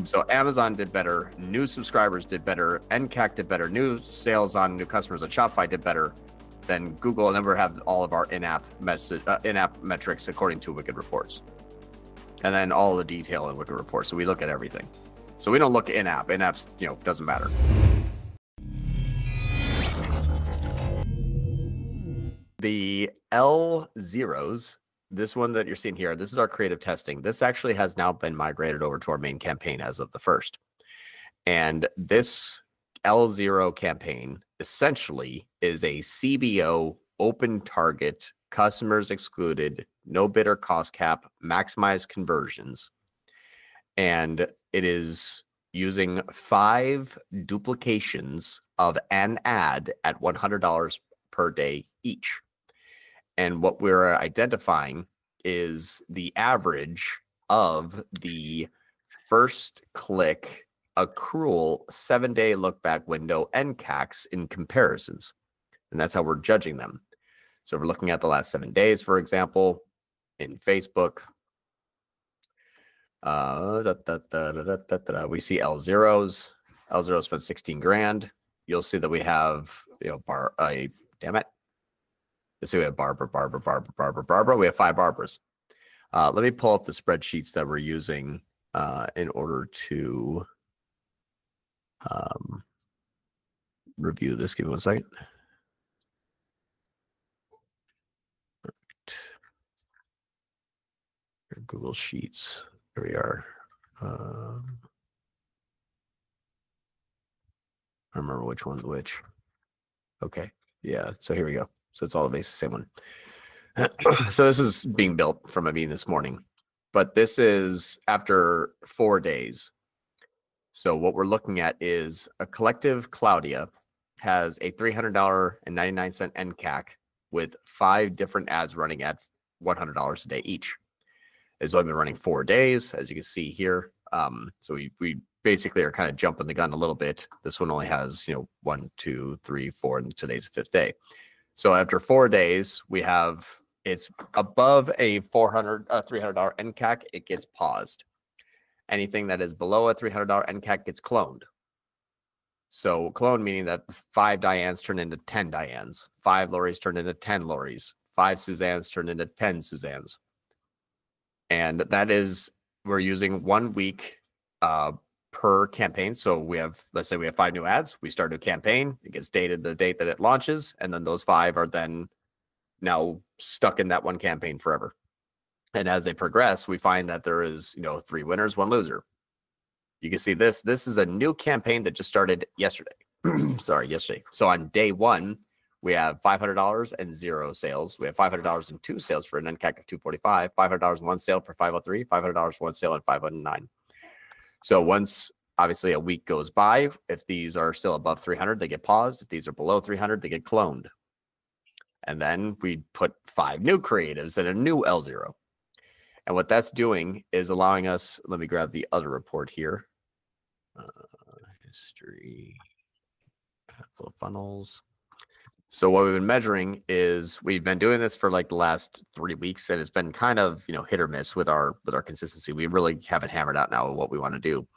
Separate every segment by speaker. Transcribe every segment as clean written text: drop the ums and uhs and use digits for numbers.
Speaker 1: So Amazon did better, new subscribers did better, NCAC did better, new sales on new customers on Shopify did better than Google, and then we have all of our in-app metrics according to Wicked Reports, and then all the detail in Wicked Reports. So we look at everything. So we don't look in-app. In-apps, doesn't matter. The L0s, this one that you're seeing here, this is our creative testing. This actually has now been migrated over to our main campaign as of the 1st. And this L0 campaign essentially is a CBO open target, customers excluded, no bidder cost cap, maximize conversions. And it is using 5 duplications of an ad at $100 per day each. And what we're identifying is the average of the first click accrual 7-day look back window NCACs in comparisons. And that's how we're judging them. So we're looking at the last 7 days, for example, in Facebook. We see L0s. L0 spent 16 grand. You'll see that we have, damn it. Let's see, we have Barbara. We have 5 Barbaras. Let me pull up the spreadsheets that we're using in order to review this. Give me 1 second. Google Sheets. Here we are. I remember which one's which. Okay. Yeah. So here we go. So it's all the same one. So this is being built from a meeting this morning, but this is after 4 days. So what we're looking at is a collective Claudia has a $300.99 NCAC with 5 different ads running at $100 a day each. It's only been running 4 days, as you can see here. So we basically are kind of jumping the gun a little bit. This one only has 1, 2, 3, 4, and today's the 5th day. So after 4 days, we have it's above a $300 NCAC, it gets paused. Anything that is below a $300 NCAC gets cloned. So clone meaning that 5 Dianes turn into 10 Dianes, 5 Loris turn into 10 Loris, 5 Suzannes turn into 10 Suzannes. And that is, we're using 1 week per campaign. So we have, let's say we have 5 new ads. We start a campaign. It gets dated the date that it launches. And then those 5 are then now stuck in that one campaign forever. And as they progress, we find that there is, 3 winners, 1 loser. You can see this. This is a new campaign that just started yesterday. Yesterday. So on day 1, we have $500 and 0 sales. We have $500 and 2 sales for an NCAC of 245, $500 and 1 sale for 503, $500 for 1 sale and 509. So once, obviously, a week goes by, if these are still above 300, they get paused. If these are below 300, they get cloned. And then we put 5 new creatives and a new L0. And what that's doing is allowing us, let me grab the other report here. History, full funnels. So what we've been measuring is we've been doing this for like the last 3 weeks, and it's been kind of hit or miss with our consistency. We really haven't hammered out now what we want to do.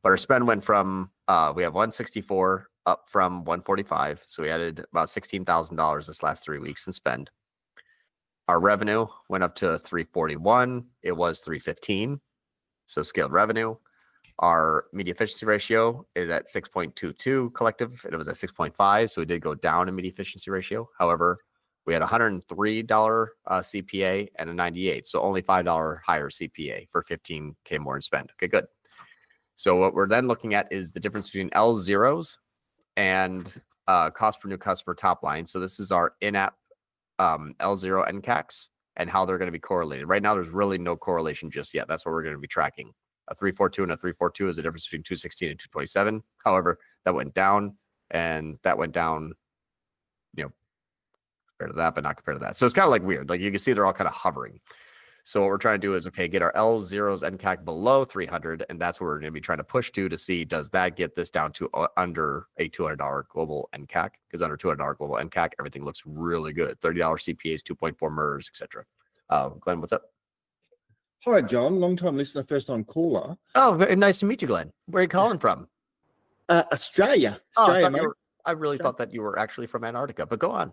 Speaker 1: But our spend went from we have 164 up from 145. So we added about $16,000 this last 3 weeks in spend. Our revenue went up to 341. It was 315. So scaled revenue. Our media efficiency ratio is at 6.22 collective, and it was at 6.5. So we did go down in media efficiency ratio. However, we had a $103 CPA and a 98. So only $5 higher CPA for 15K more in spend. Okay, good. So what we're then looking at is the difference between L0s and cost per new customer top line. So this is our in-app L0 NCACs and how they're going to be correlated. Right now, there's really no correlation just yet. That's what we're going to be tracking. A 342 and a 342 is the difference between 216 and 227. However, that went down, and that went down, compared to that, but not compared to that. So it's kind of like weird. Like you can see they're all kind of hovering. So what we're trying to do is, okay, get our L0s NCAC below 300, and that's what we're going to be trying to push to see, does that get this down to under a $200 global NCAC? Because under $200 global NCAC, everything looks really good. $30 CPAs, 2.4 MERS, etc. Glenn, what's up?
Speaker 2: Hi, John. Long time listener, first time caller.
Speaker 1: Oh, very nice to meet you, Glenn. Where are you calling from?
Speaker 2: Australia.
Speaker 1: Oh,
Speaker 2: Australia, mate.
Speaker 1: I really thought that you were actually from Antarctica, but go on.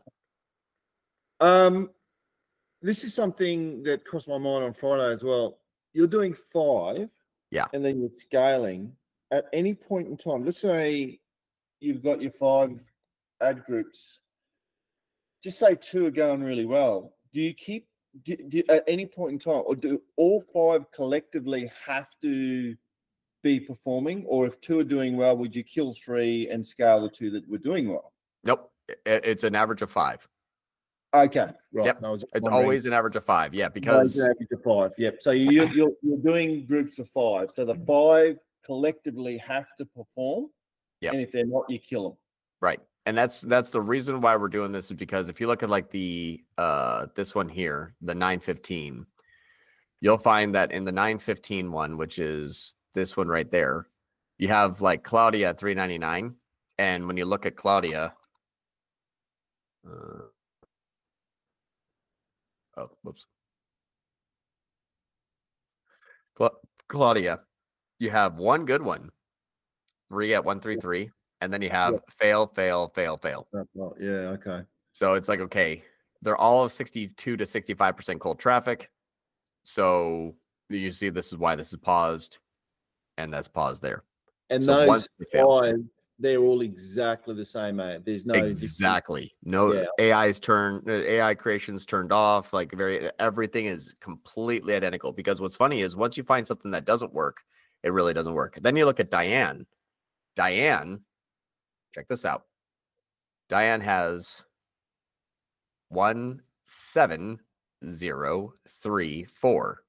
Speaker 2: This is something that crossed my mind on Friday as well. You're doing 5,
Speaker 1: Yeah,
Speaker 2: and then you're scaling. At any point in time, let's say you've got your 5 ad groups. Just say 2 are going really well. Do you keep at any point in time, or do all 5 collectively have to be performing, or if 2 are doing well, would you kill 3 and scale the 2 that were doing well?
Speaker 1: nope. It's an average of 5.
Speaker 2: Okay, right.
Speaker 1: Yep.
Speaker 2: No,
Speaker 1: It's always an average of 5. Yeah,
Speaker 2: because
Speaker 1: because
Speaker 2: an average of 5. Yep. So you're doing groups of 5. So the 5 collectively have to perform.
Speaker 1: Yep.
Speaker 2: And if they're not, you kill them.
Speaker 1: Right. And that's the reason why we're doing this, is because if you look at like the this one here, the 915, you'll find that in the 915 one, which is this one right there, you have like Claudia at 399. And when you look at Claudia, oh, whoops. Claudia, you have one good one, 3 at 133, and then you have fail, fail, fail, fail.
Speaker 2: Yeah, okay.
Speaker 1: So it's like, okay, they're all 62 to 65% cold traffic. So you see, this is why this is paused, and that's paused there.
Speaker 2: And
Speaker 1: so
Speaker 2: those 5, they're all exactly the same, mate. There's no
Speaker 1: exactly no AI creation's turned off. Like everything is completely identical. Because what's funny is once you find something that doesn't work, it really doesn't work. Then you look at Diane. Diane, check this out. Diane has 17034.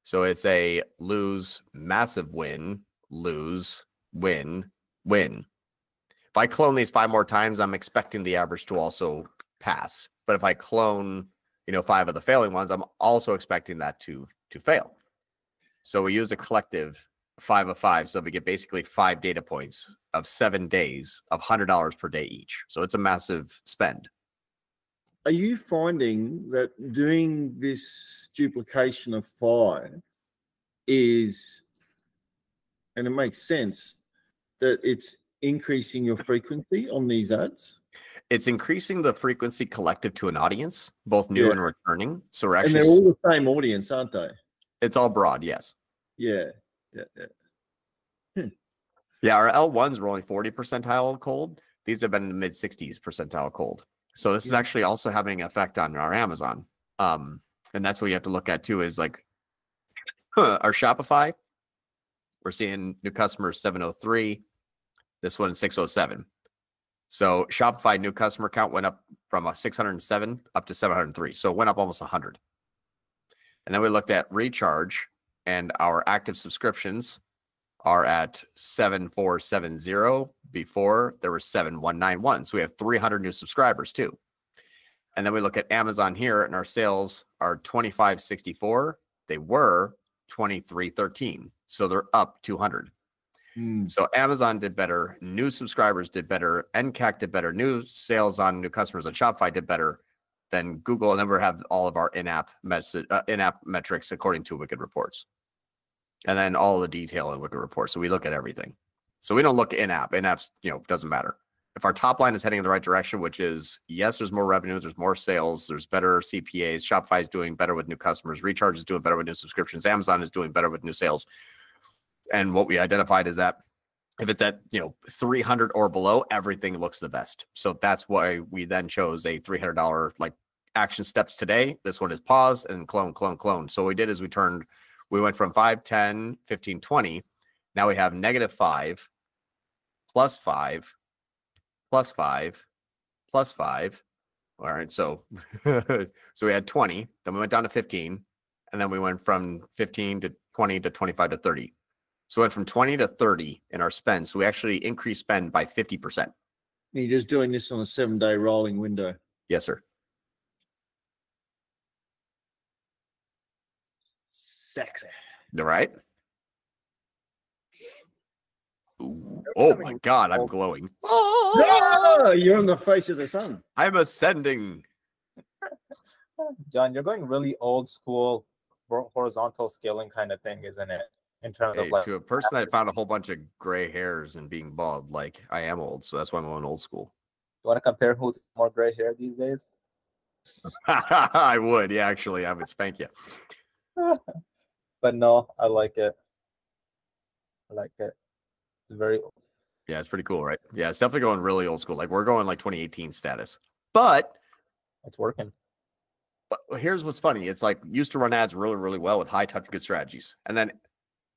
Speaker 1: So it's a lose, massive win, lose, win, win. If I clone these 5 more times, I'm expecting the average to also pass. But if I clone, 5 of the failing ones, I'm also expecting that to fail. So we use a collective 5 of 5. So we get basically 5 data points of 7 days of $100 per day each. So it's a massive spend.
Speaker 2: Are you finding that doing this duplication of 5 is, and it makes sense, that it's increasing your frequency on these ads?
Speaker 1: It's increasing the frequency collective to an audience, both new and returning. So we're actually,
Speaker 2: and they're all the same audience, aren't they?
Speaker 1: It's all broad, yes.
Speaker 2: Yeah.
Speaker 1: Yeah, our L1s were only 40 percentile cold. These have been in the mid 60s percentile cold. So this is actually also having an effect on our Amazon. And that's what you have to look at too, is like our Shopify, we're seeing new customers 703. This one 607. So Shopify new customer count went up from 607 up to 703. So it went up almost 100. And then we looked at recharge, and our active subscriptions are at 7470. Before there were 7191. So we have 300 new subscribers too. And then we look at Amazon here, and our sales are 2564. They were 2313. So they're up 200. So Amazon did better, new subscribers did better, NCAC did better, new sales on new customers on Shopify did better than Google. And then we have all of our in-app metrics according to Wicked Reports. And then all the detail in Wicked Reports. So we look at everything. So we don't look in-app. In-apps, doesn't matter. If our top line is heading in the right direction, which is, yes, there's more revenue, there's more sales, there's better CPAs, Shopify is doing better with new customers, Recharge is doing better with new subscriptions, Amazon is doing better with new sales. And what we identified is that if it's at 300 or below, everything looks the best. So that's why we then chose a $300 like action steps today. This one is pause and clone. So what we did is we went from 5, 10, 15, 20. Now we have -5, +5, +5, +5. All right. So so we had 20, then we went down to 15, and then we went from 15 to 20 to 25 to 30. So we went from 20 to 30 in our spend. So we actually increased spend by 50%.
Speaker 2: You're just doing this on a 7-day rolling window?
Speaker 1: Yes, sir.
Speaker 2: Sexy.
Speaker 1: All right. Ooh. Oh my God, I'm glowing.
Speaker 2: Oh, you're on the face of the sun.
Speaker 1: I'm ascending.
Speaker 3: John, you're going really old school horizontal scaling kind of thing, isn't it? In terms of
Speaker 1: Hey,
Speaker 3: like
Speaker 1: to a person that found a whole bunch of gray hairs and being bald, like I am old, so that's why I'm going old school.
Speaker 3: you want to compare who's more gray hair these days?
Speaker 1: I would, yeah, actually, I would spank you.
Speaker 3: But no, I like it. I like it. It's very
Speaker 1: Yeah, it's pretty cool, right? Yeah, it's definitely going really old school. Like we're going like 2018 status. But
Speaker 3: it's working.
Speaker 1: here's what's funny. It's like used to run ads really, really well with high touch good strategies. And then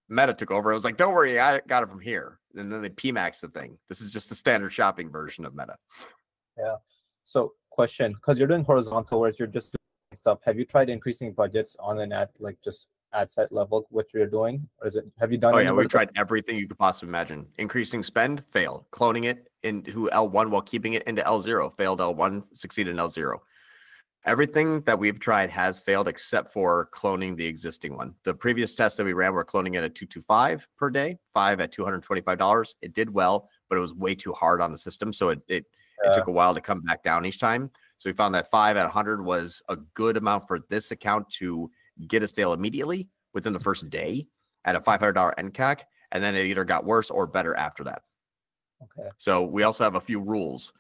Speaker 1: Meta took over. It was like, don't worry, I got it from here. And then they PMAX the thing. This is just the standard shopping version of Meta.
Speaker 3: Yeah. So question, because you're doing horizontal, whereas you're just doing stuff. Have you tried increasing budgets on an ad, like just ad set level, what you're doing? Or is it, have you done
Speaker 1: Oh yeah, we've tried everything you could possibly imagine. Increasing spend, fail. Cloning it into L1 while keeping it into L0. Failed L1, succeeded in L0. Everything that we've tried has failed except for cloning the existing one. The previous test that we ran, we're cloning it at 225 per day, 5 at $225. It did well, but it was way too hard on the system. So it took a while to come back down each time. So we found that 5 at 100 was a good amount for this account to get a sale immediately within the first day at a $500 NCAC. And then it either got worse or better after that.
Speaker 3: Okay.
Speaker 1: So we also have a few rules.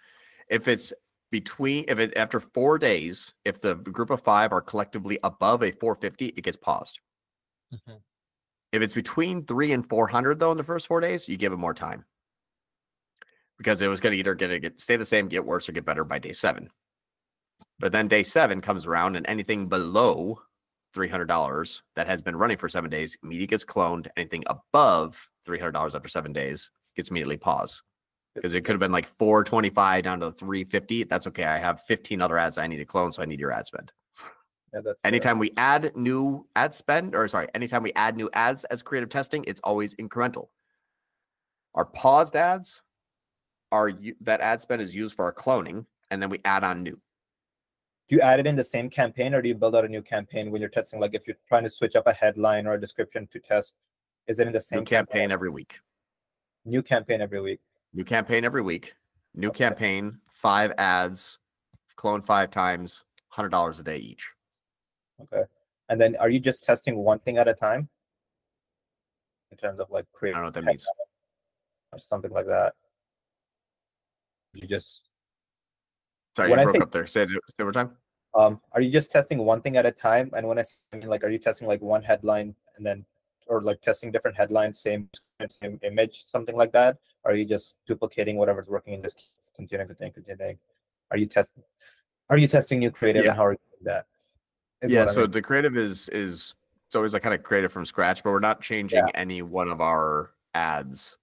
Speaker 1: If it's after 4 days, if the group of 5 are collectively above a 450, it gets paused.
Speaker 3: Mm-hmm.
Speaker 1: If it's between 300 and 400 though in the first 4 days, you give it more time because it was going to either stay the same, get worse, or get better by day 7. But then day 7 comes around, and anything below $300 that has been running for 7 days immediately gets cloned. Anything above $300 after 7 days gets immediately paused. Because it could have been like 425 down to 350. That's okay. I have 15 other ads I need to clone, so I need your ad spend.
Speaker 3: Yeah, that's
Speaker 1: anytime we add new ad spend, anytime we add new ads as creative testing, it's always incremental. Our paused ads that ad spend is used for our cloning, and then we add on new.
Speaker 3: Do you add it in the same campaign, or do you build out a new campaign when you're testing? Like if you're trying to switch up a headline or a description to test, is it in the same
Speaker 1: campaign every week?
Speaker 3: New campaign every week.
Speaker 1: New campaign every week. New campaign, 5 ads, clone 5 times, $100 a day each.
Speaker 3: Okay. And then are you just testing one thing at a time? In terms of like creating,
Speaker 1: I don't know what that means.
Speaker 3: Or something like that. You just
Speaker 1: Sorry, you broke up there. Say it one more time.
Speaker 3: Are you just testing one thing at a time? And when I mean, like, are you testing like one headline and then, or like testing different headlines, same image, something like that? Or are you just duplicating whatever's working and just continuing? Are you testing new creative, and how are you doing that?
Speaker 1: Yeah, so the creative is it's always like kind of creative from scratch, but we're not changing any one of our ads.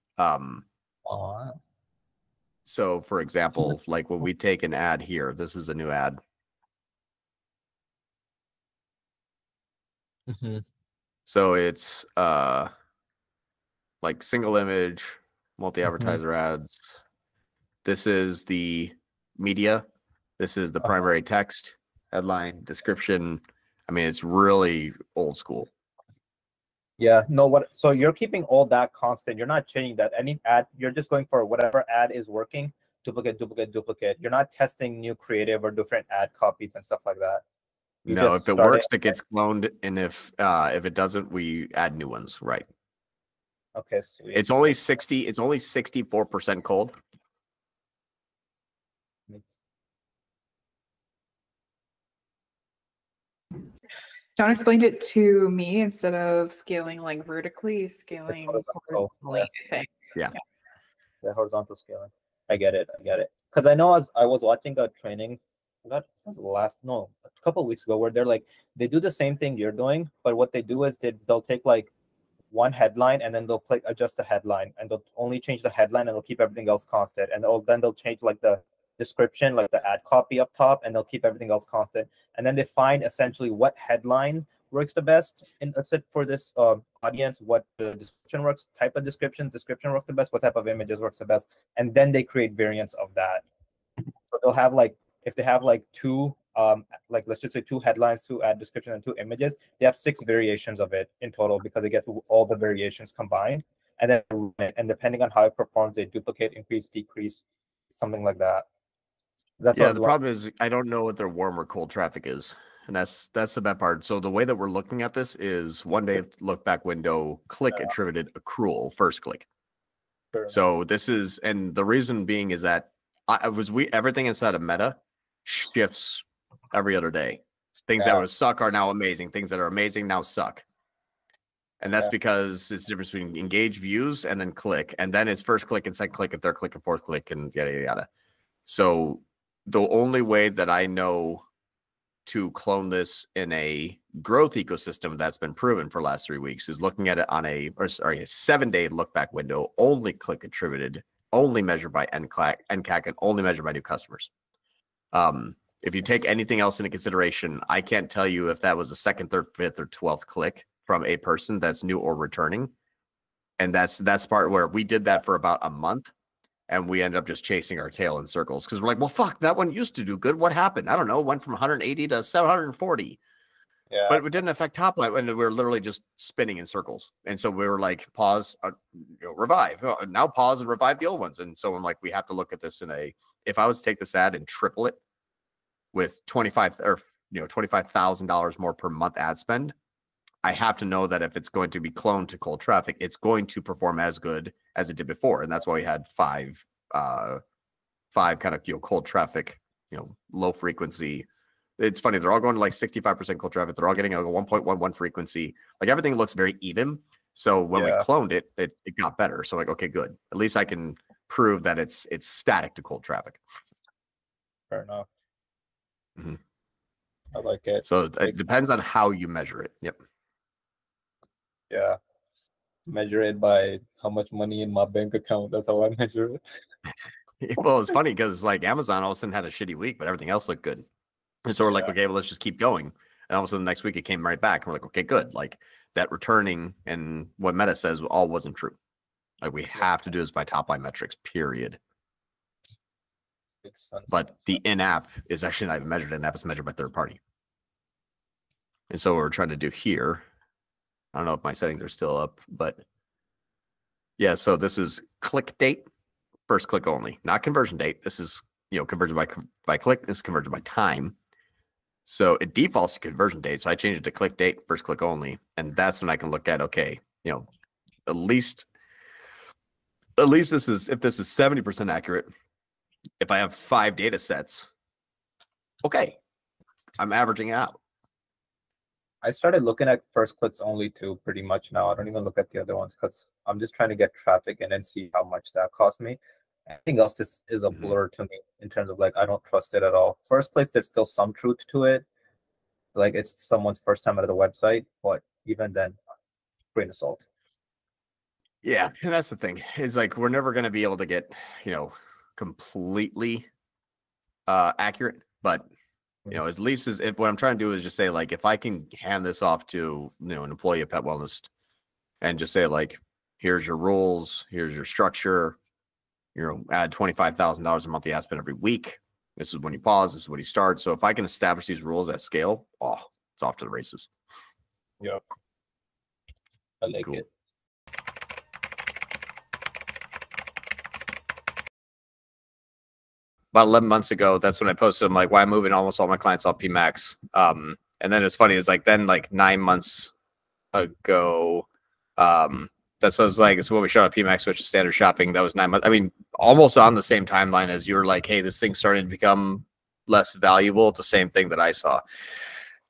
Speaker 1: So for example, like when we take an ad here, this is a new ad.
Speaker 3: Mm-hmm.
Speaker 1: So it's like single image, multi-advertiser ads. This is the media. This is the primary text, headline, description. I mean, it's really old school.
Speaker 3: Yeah, no, so you're keeping all that constant. You're not changing that. Any ad, you're just going for whatever ad is working, duplicate. You're not testing new creative or different ad copies and stuff like that.
Speaker 1: No, if it works, it gets cloned, and if it doesn't, we add new ones. Right.
Speaker 3: Okay, sweet.
Speaker 1: It's only 64% cold.
Speaker 4: John explained it to me instead of scaling like vertically, scaling horizontally, I think.
Speaker 3: Yeah, horizontal scaling. I get it. Because I know I was watching a training, a couple of weeks ago, where they do the same thing you're doing, but what they do is they'll take like one headline and then they'll adjust the headline, and they'll only change the headline and they'll keep everything else constant, and then they'll change like the description, like the ad copy up top, and they'll keep everything else constant, and then they find essentially what headline works the best for this audience, what the description works, type of description works the best, what type of images works the best, and then they create variants of that. So they'll have like, if they have like two like let's just say 2 headlines, 2 ad description, and 2 images, they have 6 variations of it in total, because they get all the variations combined, and then depending on how it performs, they duplicate, increase, decrease, something like that.
Speaker 1: The problem is I don't know what their warm or cold traffic is. And that's the bad part. So the way that we're looking at this is one day look back window, click attributed accrual, first click. So this is, and the reason being is that everything inside of Meta shifts every other day. Things that would suck are now amazing. Things that are amazing now suck. And that's because it's the difference between engage views and then click. And then it's first click and second click and third click and fourth click and yada, yada, yada. So the only way that I know to clone this in a growth ecosystem that's been proven for the last 3 weeks is looking at it on a 7-day look back window, only click attributed, only measured by NCAC, and only measured by new customers. If you take anything else into consideration, I can't tell you if that was the second, third, fifth, or 12th click from a person that's new or returning. And that's part where we did that for about a month. And we ended up just chasing our tail in circles because we're like, well, fuck, that one used to do good. What happened? I don't know. It went from 180 to 740. Yeah. But it didn't affect top line. And we were literally just spinning in circles. And so we were like, pause, revive. Now pause and revive the old ones. And so I'm like, we have to look at this if I was to take this ad and triple it with $25,000 more per month ad spend, I have to know that if it's going to be cloned to cold traffic, it's going to perform as good as it did before. And that's why we had five kind of, cold traffic, low frequency. It's funny. They're all going to like 65% cold traffic. They're all getting a 1.11 frequency. Like everything looks very even. So when we cloned it, it got better. So like, okay, good. At least I can prove that it's static to cold traffic.
Speaker 3: Fair enough.
Speaker 1: Mm-hmm.
Speaker 3: I like it.
Speaker 1: So it depends on how you measure it. Yep.
Speaker 3: Yeah. Measure it by how much money in my bank account. That's how I measure it.
Speaker 1: Well, it's funny because like Amazon all of a sudden had a shitty week, but everything else looked good. And so we're like, okay, well, let's just keep going. And all of a sudden the next week it came right back. And we're like, okay, good. Like that returning and what Meta says all wasn't true. Like we have to do this by top line metrics, period.
Speaker 3: Makes sense.
Speaker 1: But the in-app is actually not even measured. In-app is measured by third party. And so what we're trying to do here, I don't know if my settings are still up, but yeah, so this is click date, first click only, not conversion date. This is, conversion by click. This is conversion by time. So it defaults to conversion date. So I changed it to click date, first click only. And that's when I can look at, okay, at least this is, if this is 70% accurate, if I have 5 data sets, okay, I'm averaging it out.
Speaker 3: I started looking at first clicks only too, pretty much now. I don't even look at the other ones because I'm just trying to get traffic and then see how much that cost me. Anything else is a blur to me in terms of like, I don't trust it at all. First clicks, there's still some truth to it. Like it's someone's first time out of the website, but even then, grain of salt.
Speaker 1: Yeah, and that's the thing. Is like we're never going to be able to get, completely accurate, but at least if what I'm trying to do is just say like if I can hand this off to an employee of Pet Wellness and just say like here's your rules, here's your structure, add $25,000 a monthly ad spend every week. This is when you pause, this is when you start. So if I can establish these rules at scale, it's off to the races.
Speaker 3: Yeah, I like it.
Speaker 1: About 11 months ago, that's when I posted, I'm like, why I'm moving almost all my clients off PMAX. And then it's funny, it's like then like 9 months ago, that's what I was like, it's when we showed up PMAX switch to standard shopping. That was 9 months. I mean, almost on the same timeline as you were like, hey, this thing's starting to become less valuable. It's the same thing that I saw.